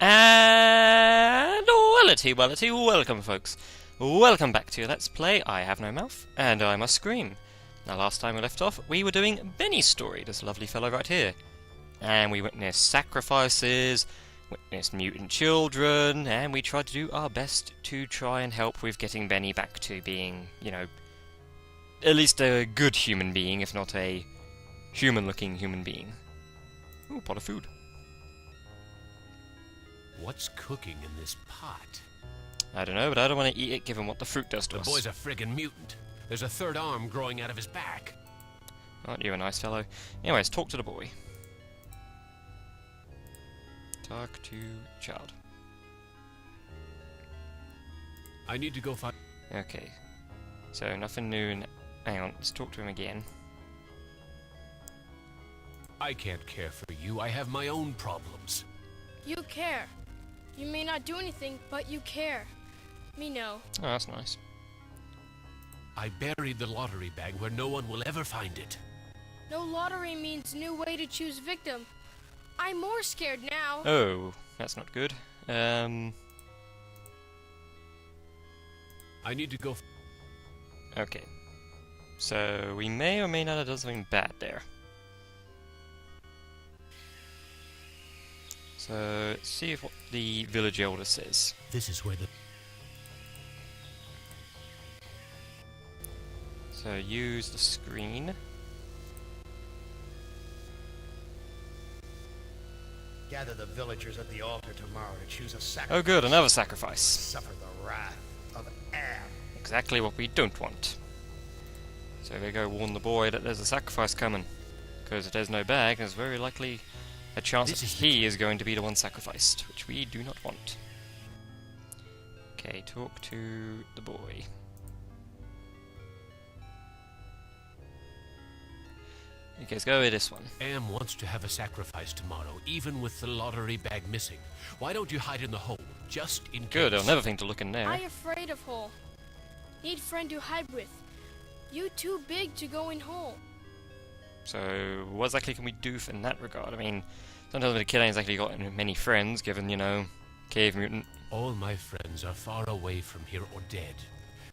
And welcome folks. Welcome back to Let's Play I Have No Mouth, and I Must Scream. Now last time we left off, we were doing Benny's story, this lovely fellow right here. And we witnessed sacrifices, witnessed mutant children, and we tried to do our best to try and help with getting Benny back to being, you know, at least a good human being, if not a human-looking human being. Ooh, pot of food. What's cooking in this pot? I don't know, but I don't want to eat it given what the fruit does to The us. boy's a friggin' mutant. There's a third arm growing out of his back. Aren't you a nice fellow? Anyways, talk to the boy. Talk to child. I need to go find... Okay. So, nothing new. Hang on, let's talk to him again. I can't care for you. I have my own problems. You care. You may not do anything, but you care. Me know. Oh, that's nice. I buried the lottery bag where no one will ever find it. No lottery means new way to choose victim. I'm more scared now. Oh, that's not good. I need to go... Okay. So, we may or may not have done something bad there. So, let's see if what the village elder says. This is where the... So, use the screen. Gather the villagers at the altar tomorrow to choose a sacrifice. Oh good, another sacrifice. Suffer the wrath of Am. Exactly what we don't want. So they go warn the boy that there's a sacrifice coming. Because if there's no bag, there's very likely a chance that he is going to be the one sacrificed, which we do not want. Okay, talk to the boy. Okay, let's go with this one. Am wants to have a sacrifice tomorrow, even with the lottery bag missing. Why don't you hide in the hole, just in case? Good, I'll never think to look in there. I afraid of hole. Need friend to hide with. You too big to go in hole. So, what exactly can we do in that regard? I mean, sometimes the kid ain't exactly got many friends, given, you know, cave mutant. All my friends are far away from here or dead.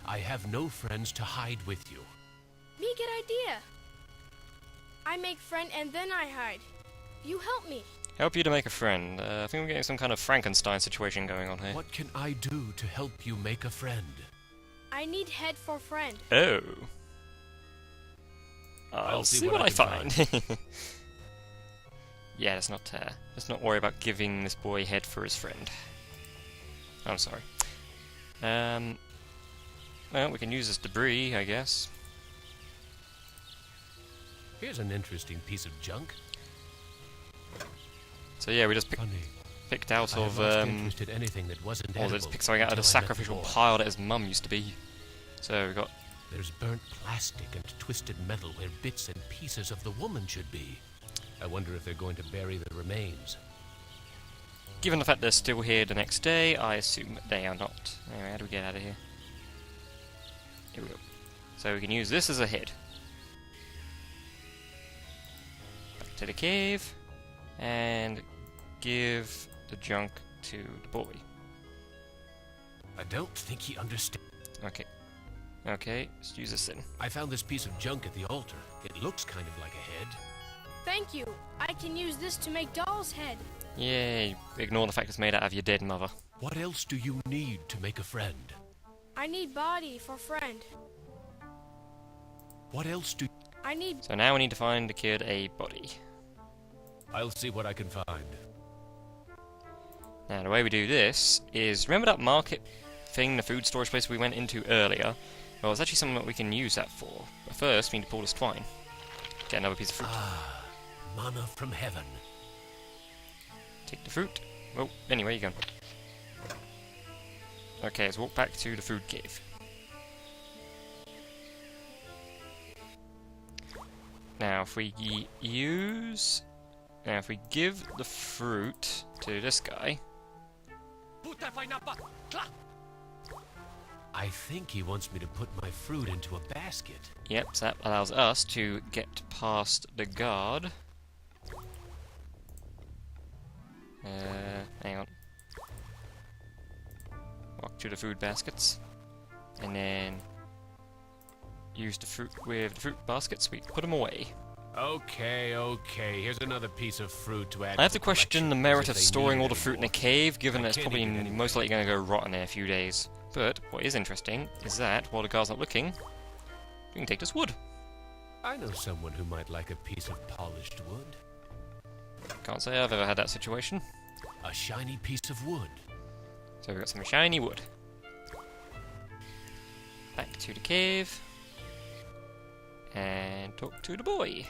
I have no friends to hide with you. Me get idea. I make friend and then I hide. You help me. Help you to make a friend. I think we're getting some kind of Frankenstein situation going on here. What can I do to help you make a friend? I need head for friend. Oh. I'll see what I find. Yeah, let's not worry about giving this boy head for his friend. I'm sorry. Well, we can use this debris, I guess. Here's an interesting piece of junk. So yeah, we just picked out of anything that wasn't oh, let's pick something out of the sacrificial pile that his mum used to be. So we got... There's burnt plastic and twisted metal where bits and pieces of the woman should be. I wonder if they're going to bury the remains. Given the fact they're still here the next day, I assume that they are not. Anyway, how do we get out of here? Here we go. So we can use this as a head. Back to the cave. And give the junk to the boy. I don't think he understands. Okay. Okay, let's use this then. I found this piece of junk at the altar. It looks kind of like a head. Thank you. I can use this to make doll's head. Yay, ignore the fact it's made out of your dead mother. What else do you need to make a friend? I need body for friend. What else do... I need... So now we need to find the kid a body. I'll see what I can find. Now the way we do this is, remember that market thing, the food storage place we went into earlier? Well, it's actually something that we can use that for. But first, we need to pull this twine. Get another piece of fruit. Ah, manna from heaven. Take the fruit. Oh, anyway, you go. Okay, let's walk back to the food cave. Now, if we use... Now, if we give the fruit to this guy... I think he wants me to put my fruit into a basket. Yep, so that allows us to get past the guard. Hang on. to the food baskets. And then use the fruit with the fruit baskets. We put them away. Okay, okay. Here's another piece of fruit to add. I have to to the question the collection, merit as of if they storing need all the any fruit in a more. cave, given I that it's can't probably eat it anymore. most likely going to go rotten in a few days. But what is interesting is that while the guard's not looking, we can take this wood. I know someone who might like a piece of polished wood. Can't say I've ever had that situation. A shiny piece of wood. So we've got some shiny wood. Back to the cave. And talk to the boy.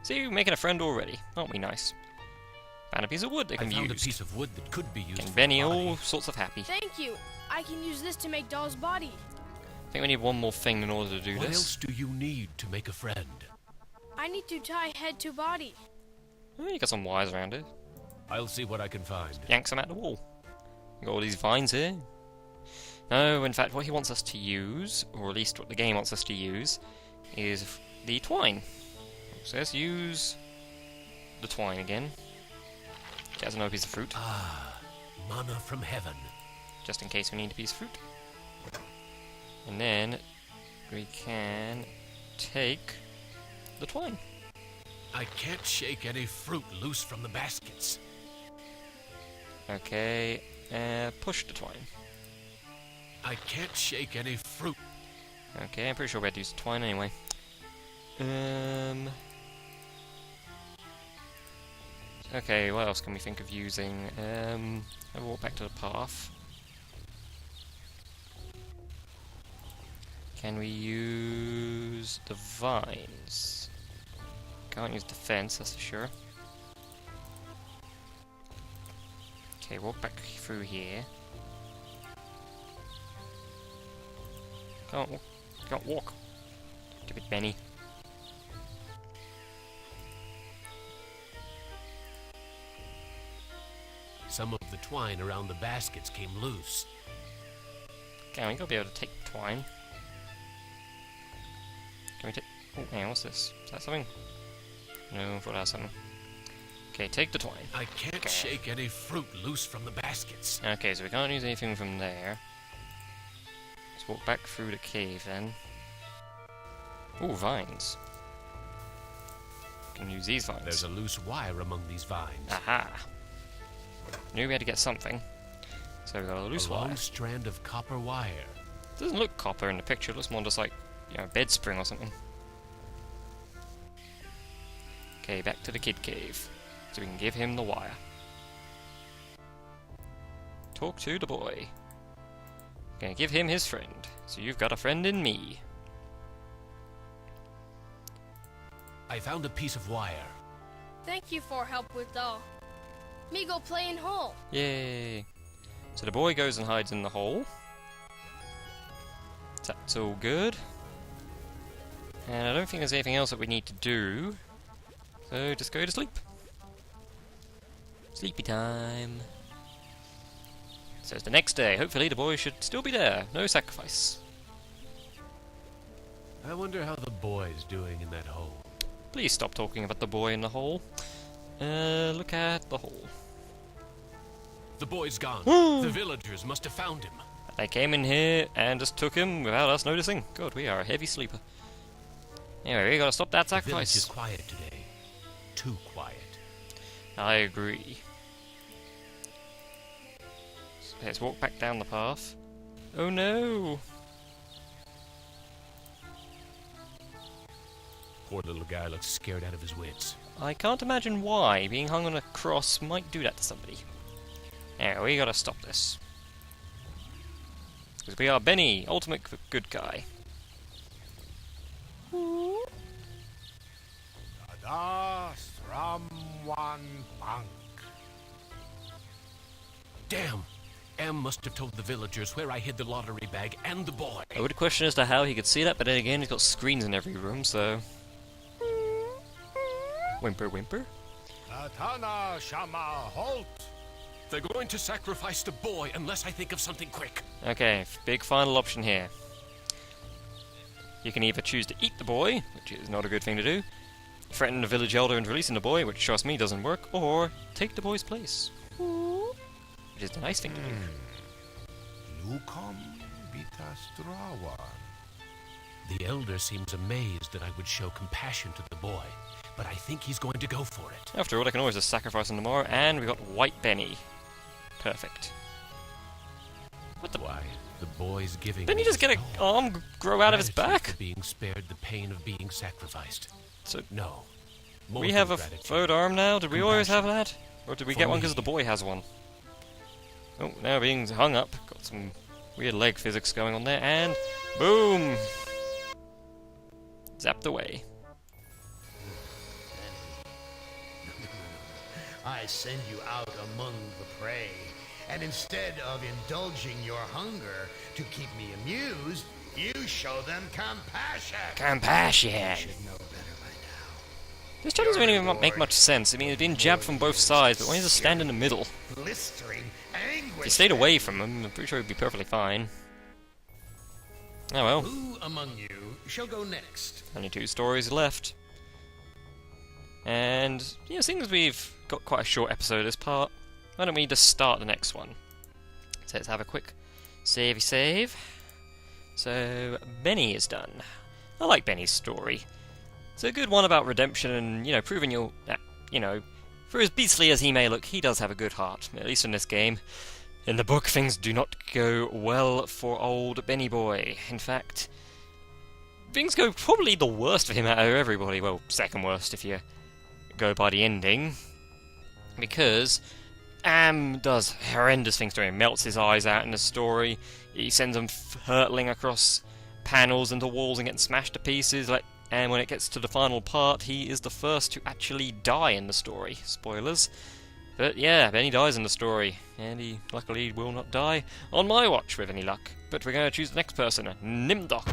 See, we're making a friend already. Aren't we nice? Found a piece of wood that I can be found a used. piece of wood that could be used And for Benny a body. all sorts of happy. Thank you. I can use this to make Doll's body. I think we need one more thing in order to do What this. else do you need to make a friend? I need to tie head to body. Oh, you got some wires around it. I'll see what I can find. Yanks them out the wall. You got all these vines here. No, in fact, what he wants us to use, or at least what the game wants us to use, is the twine. So let's use the twine again. Get us another piece of fruit, Ah, manna from heaven. just in case we need a piece of fruit. And then we can take the twine. I can't shake any fruit loose from the baskets. Okay, push the twine. I can't shake any fruit. Okay, I'm pretty sure we had to use the twine anyway. Okay, what else can we think of using? I'll walk back to the path. Can we use the vines? Can't use the fence, that's for sure. Okay, walk back through here. Can't walk. Stupid Benny. Some of the twine around the baskets came loose. Okay, we gotta be able to take the twine. Can we take... Oh, hang on, what's this? Is that something? No, I thought that was something. Okay, take the twine. I can't shake any fruit loose from the baskets. Okay, so we can't use anything from there. Let's walk back through the cave then. Ooh, vines. Can use these vines. There's a loose wire among these vines. Aha! Knew we had to get something. So we got a loose A long wire. strand of copper wire. Doesn't look copper in the picture, it looks more just like, you know, a bed spring or something. Okay, back to the kid cave. So we can give him the wire. Talk to the boy. Gonna give him his friend. So you've got a friend in me. I found a piece of wire. Thank you for help with Doll. Me go play in hole. Yay! So the boy goes and hides in the hole. That's all good. And I don't think there's anything else that we need to do. So just go to sleep. Sleepy time. So it's the next day. Hopefully the boy should still be there. No sacrifice. I wonder how the boy's doing in that hole. Please stop talking about the boy in the hole. Look at the hole. The boy's gone. The villagers must have found him. They came in here and just took him without us noticing. God, we are a heavy sleeper. Anyway, we gotta stop that The village sacrifice. is quiet today. Too quiet. I agree. So let's walk back down the path. Oh no! Poor little guy looks scared out of his wits. I can't imagine why being hung on a cross might do that to somebody. Anyway, we gotta stop this. Because we are Benny, ultimate good guy. Das Ramwan Bank. Damn! Em must have told the villagers where I hid the lottery bag and the boy. I would question as to how he could see that, but then again, he's got screens in every room, so... Whimper, whimper. Tatana Shama Halt. They're going to sacrifice the boy unless I think of something quick. Okay, big final option here. You can either choose to eat the boy, which is not a good thing to do, threaten the village elder into releasing the boy, which trust me doesn't work, or take the boy's place, which is the nice thing to do. Lukom Vitastrawan. The elder seems amazed that I would show compassion to the boy, but I think he's going to go for it. After all, I can always just sacrifice him tomorrow, and we got White Benny. Perfect. What the? Why, the boy's giving. Didn't he just get an arm grow out of his back? For being spared the pain of being sacrificed. So No. More we than have a gratitude. third arm now? Did we always have Compassion. that? Or did we For get one me. because the boy has one? Oh, now being hung up. Got some weird leg physics going on there, and boom! Zapped away. I send you out among the prey, and instead of indulging your hunger to keep me amused, you show them compassion. Compassion! You should know better by now. This doesn't really make much sense. I mean, it's being jabbed from both sides, but why does it stand in the middle? Blistering anguish. If you stayed away from him, I'm pretty sure he'd be perfectly fine. Oh well. Who among you shall go next? Only 2 stories left. And, you know, seeing as we've got quite a short episode of this part, why don't we just start the next one? So let's have a quick savey save. So, Benny is done. I like Benny's story. It's a good one about redemption and, you know, proving you'll, you know, for as beastly as he may look, he does have a good heart, at least in this game. In the book, things do not go well for old Benny boy. In fact, things go probably the worst for him out of everybody. Well, second worst if you go by the ending. Because Am does horrendous things to him. Melts his eyes out in the story. He sends them hurtling across panels into walls and getting smashed to pieces. And when it gets to the final part, he is the first to actually die in the story. Spoilers. But yeah, Benny dies in the story, and he luckily will not die on my watch with any luck. But we're going to choose the next person, Nimdok,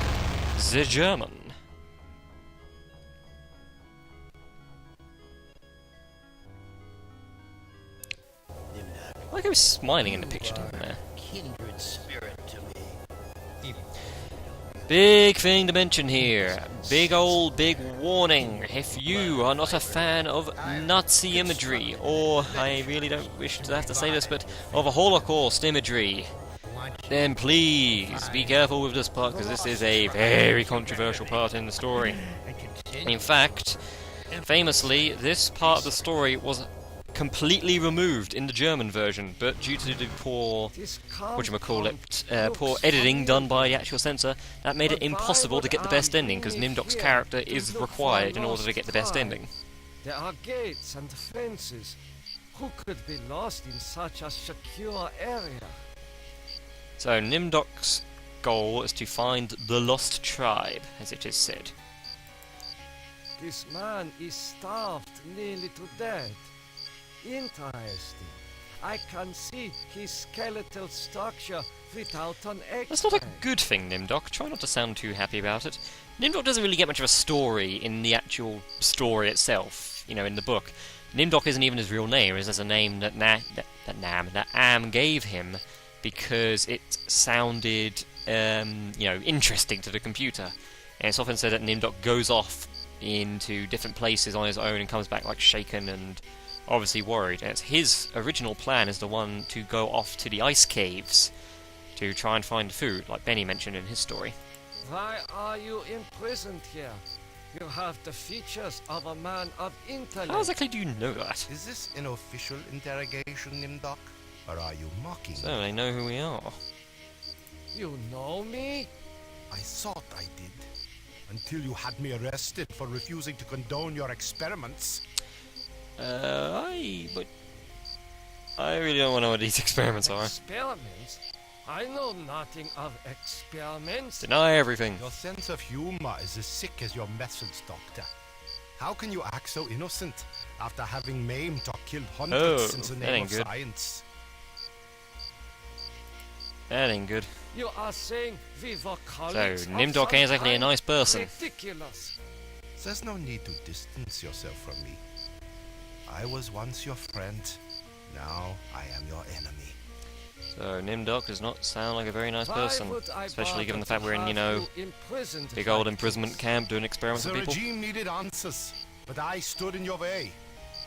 the German. I like how he's smiling in the picture down there. Kindred spirit to me. Big thing to mention here. Big warning. If you are not a fan of Nazi imagery, or I really don't wish to have to say this, but of a Holocaust imagery, then please be careful with this part, because this is a very controversial part in the story. In fact, famously, this part of the story was completely removed in the German version, but due to the poor, poor editing done by the actual censor, that made it impossible to get the best ending, because Nimdok's character is required in order to get the best ending. There are gates and fences. Who could be lost in such a secure area? So Nimdok's goal is to find the lost tribe, as it is said. This man is starved nearly to death. Interesting. I can see his skeletal structure without an egg. That's not a good thing, Nimdok. Try not to sound too happy about it. Nimdok doesn't really get much of a story in the actual story itself, you know, in the book. Nimdok isn't even his real name. It's just a name that Am gave him because it sounded, you know, interesting to the computer. And it's often said that Nimdok goes off into different places on his own and comes back like shaken and obviously worried. And it's his original plan is the one to go off to the ice caves to try and find food, like Benny mentioned in his story. Why are you imprisoned here? You have the features of a man of intellect. How exactly do you know that? Is this an official interrogation, Nimdok? Or are you mocking So me? they know who we are. You know me? I thought I did. Until you had me arrested for refusing to condone your experiments. But I really don't want to know what these experiments are. Experiments? I know nothing of experiments. Deny everything. Your sense of humor is as sick as your methods, Doctor. How can you act so innocent after having maimed or killed hundreds in the that name ain't of good. science? That ain't good. You are saying we were So, colleagues of Nimdok some ain't exactly a kind? nice person. Ridiculous. There's no need to distance yourself from me. I was once your friend. Now I am your enemy. So, Nimdok does not sound like a very nice Why person. would I Especially given the bother fact we're in, to you know, have you imprisoned big like old imprisonment this? camp doing experiments The on people. regime needed answers, but I stood in your way.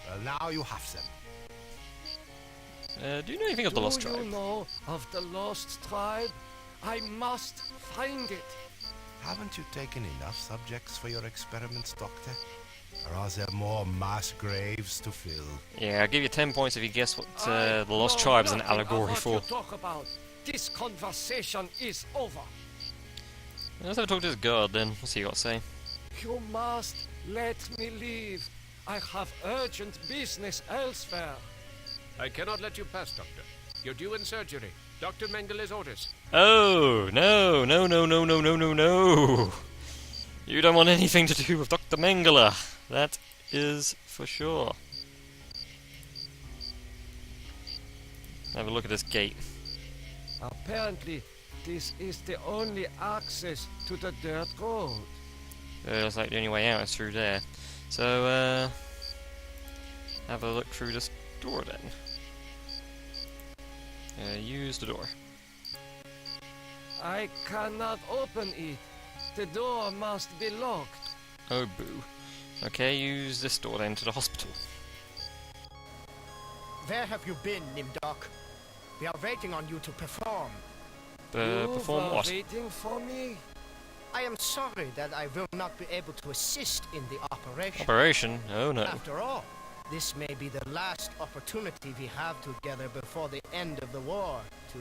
Well, now you have them. Do you know anything of the Lost Do Tribe? you know of the Lost Tribe? I must find it. Haven't you taken enough subjects for your experiments, Doctor? Or are there more mass graves to fill? Yeah, I'll give you 10 points if you guess what I the Lost know Tribe is an nothing of allegory what for. you talk about. This conversation is over. Let's have a talk to this guard then. What's he got to say? You must let me leave. I have urgent business elsewhere. I cannot let you pass, Doctor. You're due in surgery. Dr. Mengeler's orders. Oh, no, no, no, no, no, no, no, no. You don't want anything to do with Dr. Mengele. That is for sure. Have a look at this gate. Apparently, this is the only access to the dirt road. Looks like the only way out is through there. So, have a look through this door then. Use the door. I cannot open it. The door must be locked. Oh, boo. Okay, use this door then to the hospital. Where have you been, Nimdok? We are waiting on you to perform. You Perform were what? waiting for me? I am sorry that I will not be able to assist in the operation. Operation? Oh no. After all, this may be the last opportunity we have together before the end of the war to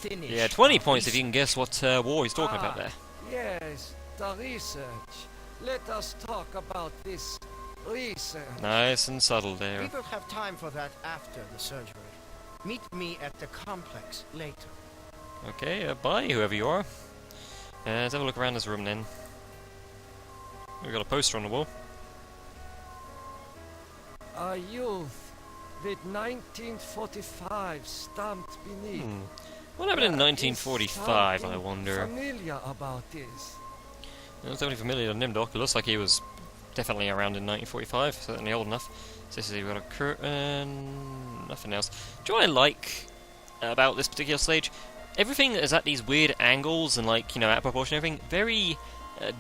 finish. Yeah, 20 our points if you research. can guess what war he's talking about there. Yes, the research. Let us talk about this research. Nice and subtle We there. will have time for that after the surgery. Meet me at the complex later. Okay, bye, whoever you are. Let's have a look around this room then. We've got a poster on the wall. A youth with 1945 stamped beneath. What happened in There is 1945, I something wonder? familiar about this. It's definitely familiar to Nimdok. It looks like he was definitely around in 1945, certainly old enough. So this is, we've got a curtain, nothing else. Do you know what I like about this particular stage? Everything is at these weird angles and, like, you know, out of proportion, everything. Very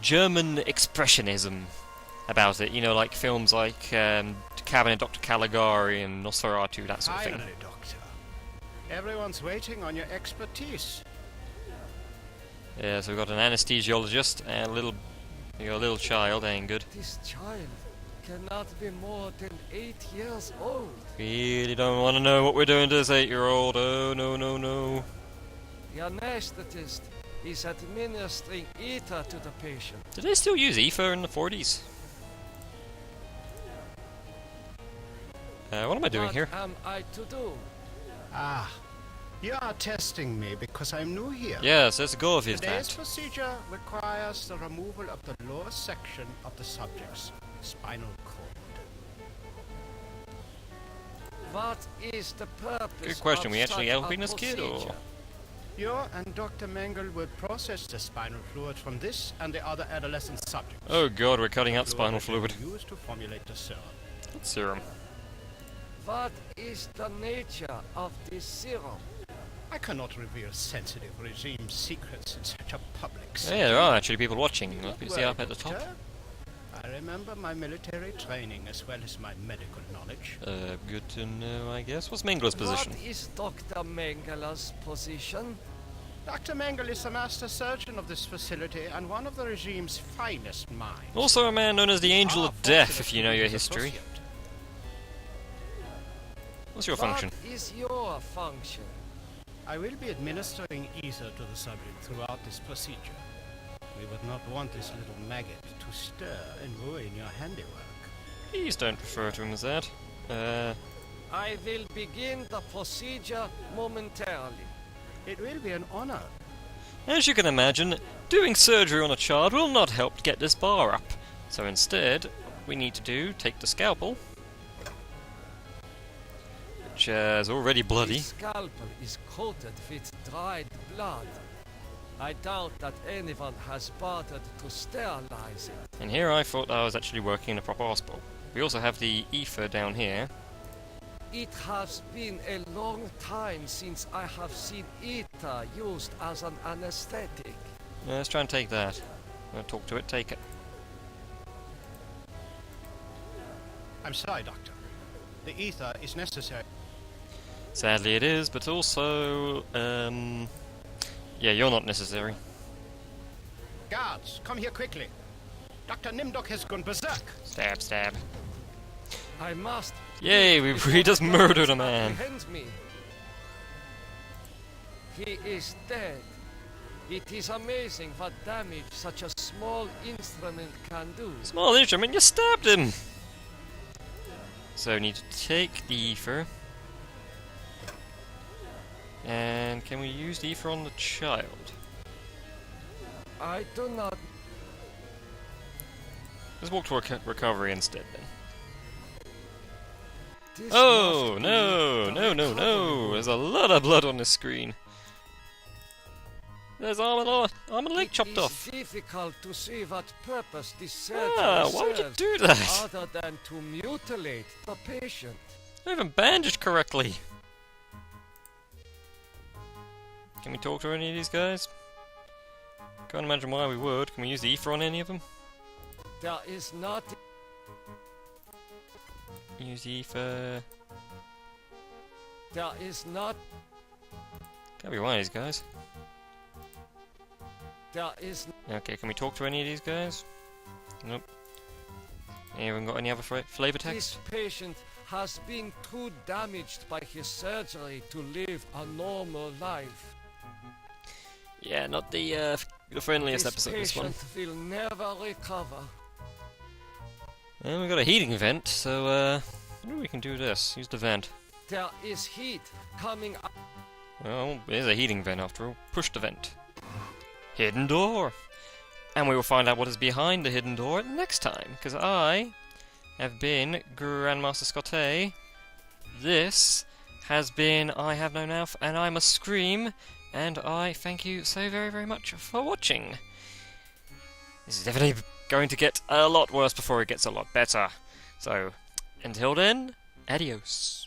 German expressionism about it. You know, like films like Cabinet Dr. Caligari and Nosferatu, that sort of thing. Finally, Doctor. Everyone's waiting on your expertise. Yeah, so we've got an anesthesiologist and a little child, ain't good. This child cannot be more than 8 years old. Really don't want to know what we're doing to this 8-year-old. Oh, no, no, no. The anesthetist is administering ether to the patient. Did they still use ether in the 40s? What am I doing here? What am I to do? Ah, you are testing me because I'm new here. Yes, let's go with Today's that. procedure requires the removal of the lower section of the subject's spinal cord. What is the purpose? Good question. Of We actually such helping a this kid, or? procedure? You and Dr. Mengele will process the spinal fluid from this and the other adolescent subjects. Oh god, we're cutting out The spinal will be fluid. used to formulate the serum. Serum. What is the nature of this serum? I cannot reveal sensitive regime secrets in such a public Yeah, setting. there are actually people watching. Look, you see Well, up at the top. Doctor, I remember my military training as well as my medical knowledge. Good to know, I guess. What's Mengele's position? What is Dr. Mengele's position? Dr. Mengele is the master surgeon of this facility and one of the regime's finest minds. Also a man known as the Angel Ah, of Death, if fortunately, you know your his history. associate. What's your function? What is your function? I will be administering ether to the subject throughout this procedure. We would not want this little maggot to stir and ruin your handiwork. Please don't refer to him as that. I will begin the procedure momentarily. It will be an honor. As you can imagine, doing surgery on a child will not help get this bar up. So instead, what we need to do, take the scalpel, which is already bloody. This scalpel is coated with dried blood. I doubt that anyone has bothered to sterilize it. And here I thought I was actually working in a proper hospital. We also have the ether down here. It has been a long time since I have seen ether used as an anesthetic. Let's try and take that. I'm gonna talk to it, take it. I'm sorry, Doctor. The ether is necessary. Sadly it is, but also, yeah, you're not necessary. Guards, come here quickly. Dr. Nimdok has gone berserk. Stab, stab. I must. Yay, we just murdered a man. Apprehend me. He is dead. It is amazing what damage such a small instrument can do. Small instrument, you stabbed him! So we need to take the ether. And can we use the ether on the child? I do not. Let's walk to recovery instead then. This Oh, must no, be no, the no, recovery no! room. There's a lot of blood on the screen. There's arm and leg chopped It off. is difficult to see what purpose this surgery Ah, why would you serves do that? other than to mutilate the patient. Not even bandaged correctly. Can we talk to any of these guys? Can't imagine why we would. Can we use the ether on any of them? There is not. Use the ether. There is not. Can't be one of these guys. There is. Okay, can we talk to any of these guys? Nope. Anyone got any other flavor text? This patient has been too damaged by his surgery to live a normal life. Yeah, not the friendliest This episode, this one. patient will never recover. And we got a heating vent, so maybe we can do this. Use the vent. There is heat coming up. Well, there's a heating vent after all. Push the vent. Hidden door. And we will find out what is behind the hidden door next time, because I have been Grandmaster Scotty. This has been I Have No Mouth, and I Must Scream, and I thank you so very, very much for watching. This is definitely going to get a lot worse before it gets a lot better. So, until then, adios.